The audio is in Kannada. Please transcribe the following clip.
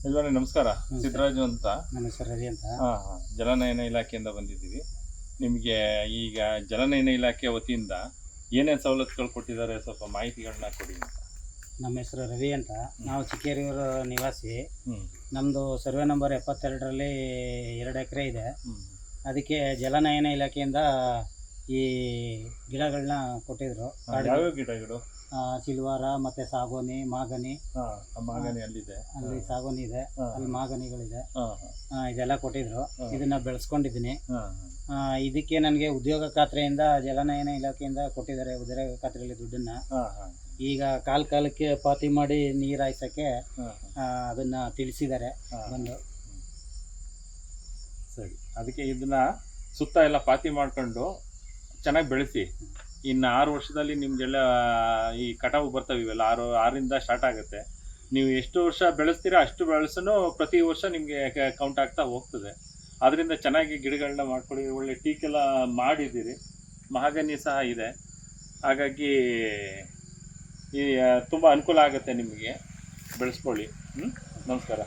ಯಜಮಾನ ನಮಸ್ಕಾರ. ಸಿದ್ದರಾಜು ಅಂತ. ನಮ್ಮ ಹೆಸರು ರವಿ ಅಂತ. ಜಲನಯನ ಇಲಾಖೆಯಿಂದ ಬಂದಿದ್ದೀವಿ. ನಿಮಗೆ ಈಗ ಜಲನಯನ ಇಲಾಖೆ ವತಿಯಿಂದ ಏನೇನು ಸವಲತ್ತುಗಳು ಕೊಟ್ಟಿದ್ದಾರೆ ಸ್ವಲ್ಪ ಮಾಹಿತಿಗಳನ್ನ ಕೊಡಿ ಅಂತ. ನಮ್ಮ ಹೆಸರು ರವಿ ಅಂತ. ನಾವು ಚಿಕ್ಕೇರಿಯೂರು ನಿವಾಸಿ. ಹ್ಞೂ ನಮ್ಮದು ಸರ್ವೆ ನಂಬರ್ 72ರಲ್ಲಿ 2 ಎಕರೆ ಇದೆ. ಅದಕ್ಕೆ ಜಲನಯನ ಇಲಾಖೆಯಿಂದ ಈ ಗಿಡಗಳನ್ನ ಕೊಟ್ಟಿದ್ರು. ಯಾವ್ಯಾವ ಗಿಡಗಳು? ಸಿಲ್ವಾರ ಮತ್ತು ಸಾಗೋನಿ, ಮಾಗನಿ. ಮಾಗನಿ ಅಲ್ಲಿದೆ, ಅಲ್ಲಿ ಸಾಗೋನಿ ಇದೆ, ಅಲ್ಲಿ ಮಾಗನಿಗಳಿದೆ. ಹಾಂ ಇದೆಲ್ಲ ಕೊಟ್ಟಿದ್ರು. ಇದನ್ನ ಬೆಳೆಸ್ಕೊಂಡಿದ್ದೀನಿ. ಹಾಂ ಇದಕ್ಕೆ ನನಗೆ ಉದ್ಯೋಗ ಖಾತ್ರಿಯಿಂದ ಜಲನಯನ ಇಲಾಖೆಯಿಂದ ಕೊಟ್ಟಿದ್ದಾರೆ ಉದ್ಯೋಗ ಖಾತ್ರಿಯಲ್ಲಿ ದುಡ್ಡನ್ನು. ಈಗ ಕಾಲಕ್ಕೆ ಪಾತಿ ಮಾಡಿ ನೀರು ಹಾಯ್ಸೋಕ್ಕೆ ಅದನ್ನು ತಿಳಿಸಿದ್ದಾರೆ ಬಂದು. ಸರಿ, ಅದಕ್ಕೆ ಇದನ್ನ ಸುತ್ತ ಎಲ್ಲ ಪಾತಿ ಮಾಡ್ಕೊಂಡು ಚೆನ್ನಾಗಿ ಬೆಳೆಸಿ. ಇನ್ನು 6 ವರ್ಷದಲ್ಲಿ ನಿಮಗೆಲ್ಲ ಈ ಕಟಾವು ಬರ್ತವೆ. ಇವೆಲ್ಲ 6ರಿಂದ ಸ್ಟಾರ್ಟ್ ಆಗುತ್ತೆ. ನೀವು ಎಷ್ಟು ವರ್ಷ ಬೆಳೆಸ್ತೀರಾ ಅಷ್ಟು ಬೆಳೆಸೂ ಪ್ರತಿ ವರ್ಷ ನಿಮಗೆ ಕೌಂಟ್ ಆಗ್ತಾ ಹೋಗ್ತದೆ. ಅದರಿಂದ ಚೆನ್ನಾಗಿ ಗಿಡಗಳನ್ನ ಮಾಡ್ಕೊಳ್ಳಿ. ಒಳ್ಳೆ ಟೀಕೆಲ್ಲ ಮಾಡಿದ್ದೀರಿ, ಮಹಾಗನಿ ಸಹ ಇದೆ. ಹಾಗಾಗಿ ಈ ತುಂಬ ಅನುಕೂಲ ಆಗುತ್ತೆ ನಿಮಗೆ, ಬೆಳೆಸ್ಕೊಳ್ಳಿ. ನಮಸ್ಕಾರ.